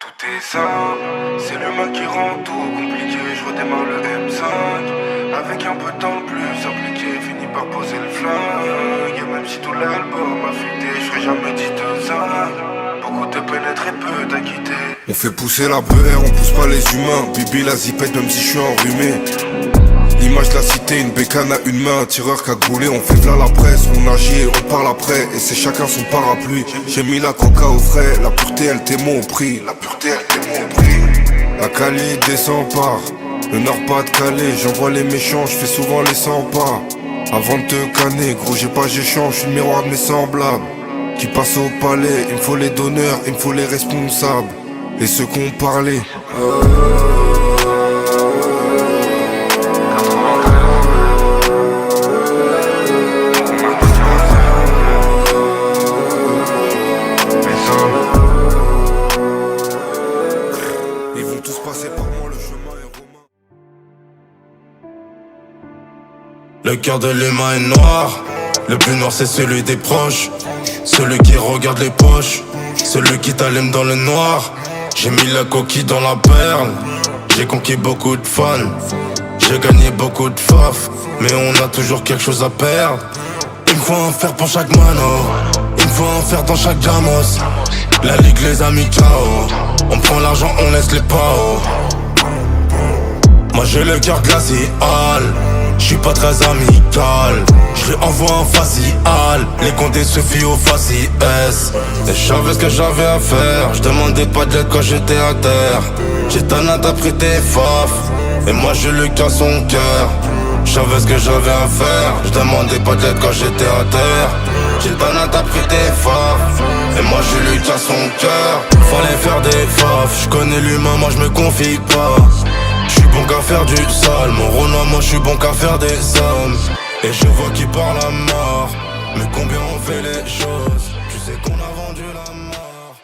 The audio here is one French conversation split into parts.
Tout est simple, c'est l'humain qui rend tout compliqué. Je redémarre le M5 avec un peu de temps de plus impliqué. Fini par poser le flingue. Et même si tout l'album a fuité, je ferai jamais 10 de 5. Beaucoup te pénètrent et peu t'a quitté. On fait pousser la BR, on pousse pas les humains. Bibi la zipette même si je suis enrhumé. L'image de la cité, une bécane à une main, un tireur cagoulé. On fait v'là la presse, on agit et on parle après. Et c'est chacun son parapluie. J'ai mis la coca au frais, la pureté elle t'aimait au prix. La pureté elle t'aimait au prix. La Cali descend par le Nord-Pas-de-Calais. J'envoie les méchants, je fais souvent les 100 pas. Avant de te canner, gros j'ai pas j'échange, je suis le miroir de mes semblables. Qui passent au palais, il me faut les donneurs, il me faut les responsables. Et ceux qui ont parlé. Le cœur de l'humain est noir. Le plus noir c'est celui des proches. Celui qui regarde les poches. Celui qui t'allume dans le noir. J'ai mis la coquille dans la perle. J'ai conquis beaucoup de fans. J'ai gagné beaucoup de faf. Mais on a toujours quelque chose à perdre. Il me faut en faire pour chaque mano. Il me faut en faire dans chaque jamos. La ligue les amis ciao. On prend l'argent, on laisse les pao. Moi j'ai le cœur glacial. J'suis pas très amical. J'lui envoie en facial. Les comptes se fient au faci S. Et j'savais ce que j'avais à faire. J'demandais pas d'aide quand j'étais à terre. J'étais un interprété faf. Et moi j'ai le cœur son cœur. J'savais ce que j'avais à faire. J'demandais pas d'aide quand j'étais à terre. J'étais un interprété faf. Et moi j'ai le cœur son cœur. Fallait faire des faf. J'connais l'humain, moi j'me confie pas. J'suis bon qu'à faire du sale, mon Renoir, moi j'suis bon qu'à faire des sommes. Et je vois qui parle à mort, mais combien on fait les choses. Tu sais qu'on a vendu la mort.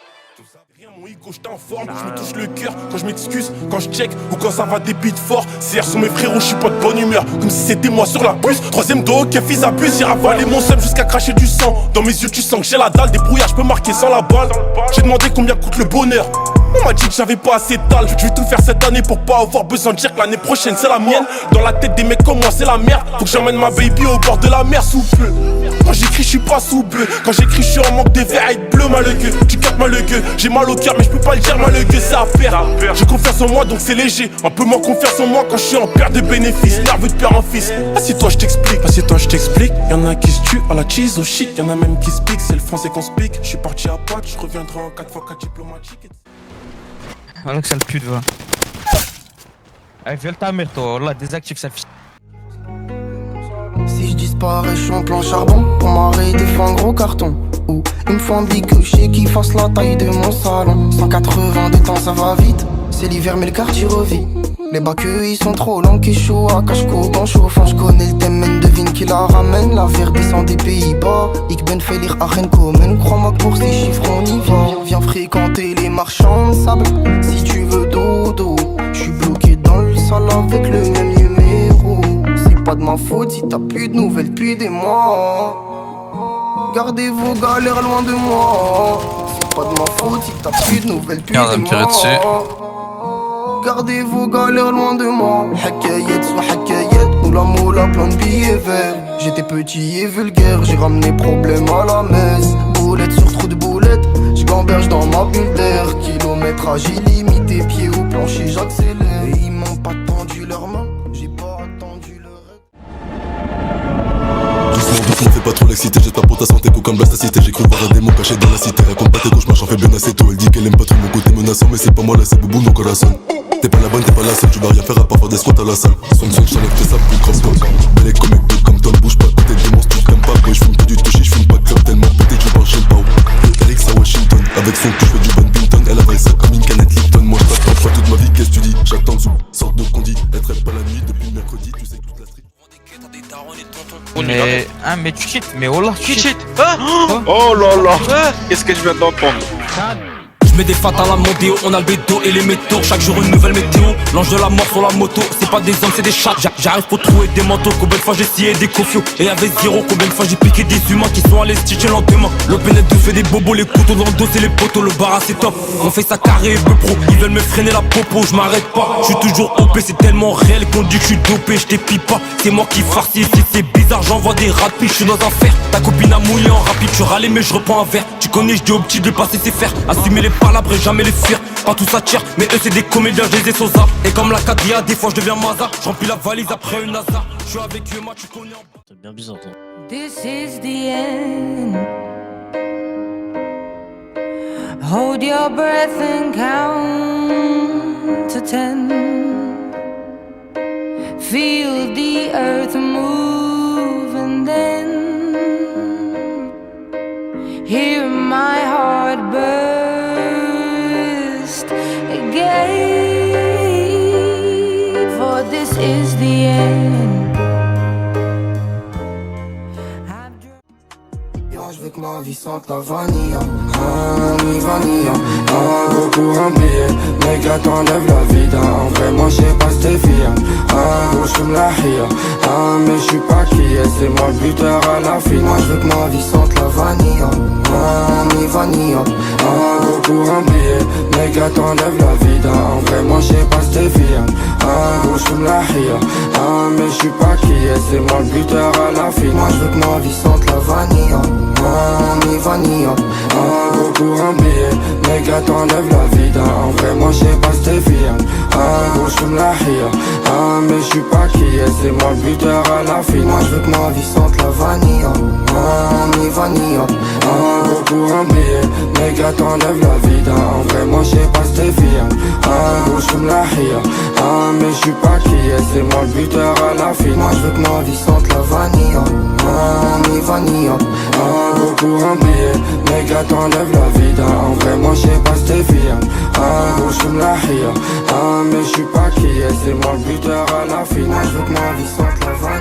Rien mon ego, j'étais en forme, je me touche le cœur quand je m'excuse, quand je check ou quand ça va des beats forts. CR sont mes frérots, je suis pas de bonne humeur, comme si c'était moi sur la puce. Troisième dos, ok fils abuse, j'ai ravalé mon seum jusqu'à cracher du sang. Dans mes yeux tu sens que j'ai la dalle, des brouillards, je peux marquer sans la balle. J'ai demandé combien coûte le bonheur. On m'a dit que j'avais pas assez de dalle. Je vais tout faire cette année pour pas avoir besoin de dire que l'année prochaine c'est la mienne. Dans la tête des mecs comme moi c'est la merde. Faut que j'emmène ma baby au bord de la mer sous peu. Quand j'écris je suis pas sous bleu. Quand j'écris je suis en manque de verre et de bleu malheureux. Tu captes malheureux. J'ai mal au cœur mais je peux pas le dire malheureux. C'est à perdre. J'ai confiance en moi donc c'est léger. Un peu moins confiance en moi quand je suis en perte de bénéfices. Nerveux de père en fils. Assieds-toi je t'explique. Assieds-toi je t'explique. Y'en a qui se tuent à la cheese au shit. Y'en a même qui se piquent. C'est le français qu'on se pique. Je suis parti à Pâques. Je reviendrai en 4x4 diplomatique. Voilà que c'est le pute, va. Allez, viole ta mère, toi. Wallah, désactive sa fille. Si je disparais, je suis en plan charbon. Pour m'arrêter, il faut un gros carton. Ou il me faut un big qui fasse la taille de mon salon. 180 de temps, ça va vite. C'est l'hiver, mais le quartier revit. Les bacs, ils sont trop longs, qui chauds à cache-cou, en chauffant. J'connais le thème, men devine qui la ramène. La verbe sans des Pays-Bas. Ik ben faillir à rien commun. Crois-moi que pour ces chiffres, on y va. Viens fréquenter les marchands de sable. Si tu veux dodo, j'suis bloqué dans le sol avec le même numéro. C'est pas de ma faute si t'as plus de nouvelles depuis des mois. Gardez vos galères loin de moi. C'est pas de ma faute si t'as plus de nouvelles depuis des mois. Gardez vos galères loin de moi. Hakayet soit hakayet, moula moula plein de billets verts. J'étais petit et vulgaire, j'ai ramené problème à la messe. Boulette sur trou de boulette, j'gamberge dans ma bulle d'air. Kilométrage illimité, pieds au plancher, j'accélère. Et ils m'ont pas tendu leurs mains, j'ai pas attendu leur aide. Doucement, doucement, fais pas trop l'excité. J'espère pour ta santé, coup comme blast à cité. J'ai cru voir un démon caché dans la cité. Raconte pas tes cauchemars, j'en fais bien assez tôt. Elle dit qu'elle aime pas trop mon côté menaçant, mais c'est pas moi là, c'est Boubou, donc corazon. T'es pas la bonne, t'es pas la seule, tu vas rien faire à part faire des squats à la salle. Son j'enlève tes sables, plus crop top. Belle comme mec, belle comme Tom, bouge pas, côté des monstres, tu t'aimes pas. Boy, j'fume que du touchy, j'fume pas de club, tellement pété, tu parles chez le pao. Alex à Washington, avec son cul, j'fais du badminton. Elle avale ça comme une canette Lipton. Moi j'passe pas toute ma vie, qu'est-ce que tu dis? J'attends dessous, sorte de condi. Elle traite pas la nuit depuis mercredi, tu sais que toute la street. Mais tu cheats, mais wallah, tu cheats. Oh là là, qu'est-ce que je viens d'entendre? J'mets des fats à la Mondéo, on a le bédo et les métaux. Chaque jour une nouvelle météo, l'ange de la mort sur la moto. C'est pas des hommes, c'est des chats. J'arrive pour trouver des manteaux. Combien de fois j'ai scié des confios et avec zéro. Combien de fois j'ai piqué des humains qui sont allés stitcher le lendemain. L'OpenNet 2 fait des bobos, les couteaux dans le dos et les poteaux. Le bar c'est top, on fait ça carré peu pro. Ils veulent me freiner la popo, j'm'arrête pas. J'suis toujours OP, c'est tellement réel qu'on dit que j'suis dopé. J't'épie pas, c'est moi qui farcie. Si c'est bizarre, j'envoie des rapides. J'suis dans un fer, ta copine a mouillé en rapide. J'suis râlé mais j'reprends un verre. Tu connais, j'dis au petit de passer ses fers. Assumer les palabres et jamais les fuir. Pas tout ça tire, mais eux c'est des comédiens, je les ai sosa. Et comme la Kadia, des fois je deviens Maza. J'remplis la valise après une NASA. J'suis avec eux, moi tu connais. C'est bien bizarre toi. This is the end. Hold your breath and count to 10. Feel the earth move and then hear my heart burst again. For this is the end. Je veux que ma vie sente la vanilla, ni vanilla. Un gros pour un billet, mec t'enlève la vida. En vrai moi j'sais pas c'était fier. Un gros j'fume la hia, mais j'suis pas qui est. C'est moi le buteur à la fin. Moi je veux que ma vie sente la vanilla, ni vanilla. Un gros pour un billet, mec t'enlève la vida. En vrai moi j'sais pas c'était fier. Un gros j'fume la hia, mais j'suis pas qui est. C'est moi le buteur à la fin. Moi je veux que ma vie sente la vanilla, ni vanilla. Un gros pour un billet, mec t'enlève la vida. En vrai moi j'sais pas c'était fier. Un gros j'fume la hia, mais j'suis pas qui est. C'est moi le buteur à la fin. Moi je veux que ma vie sente la vanilla, ni vanilla. Un gros pour un billet, mec t'enlève la vida. En vrai moi j'sais pas c'était fier. Un gros j'fume la hia, mais j'suis pas qui est. C'est moi le buteur à la fin. Moi je veux que ma vie sente la vanilla, ni vanilla. Un gros pour un billet, mec t'enlève la vida. En vrai moi j'sais pas c'était fier. Un gros j'fume la hia, mais j'suis pas qui est. C'est moi le buteur à la fin. Moi je veux que ma vie sente la vanilla.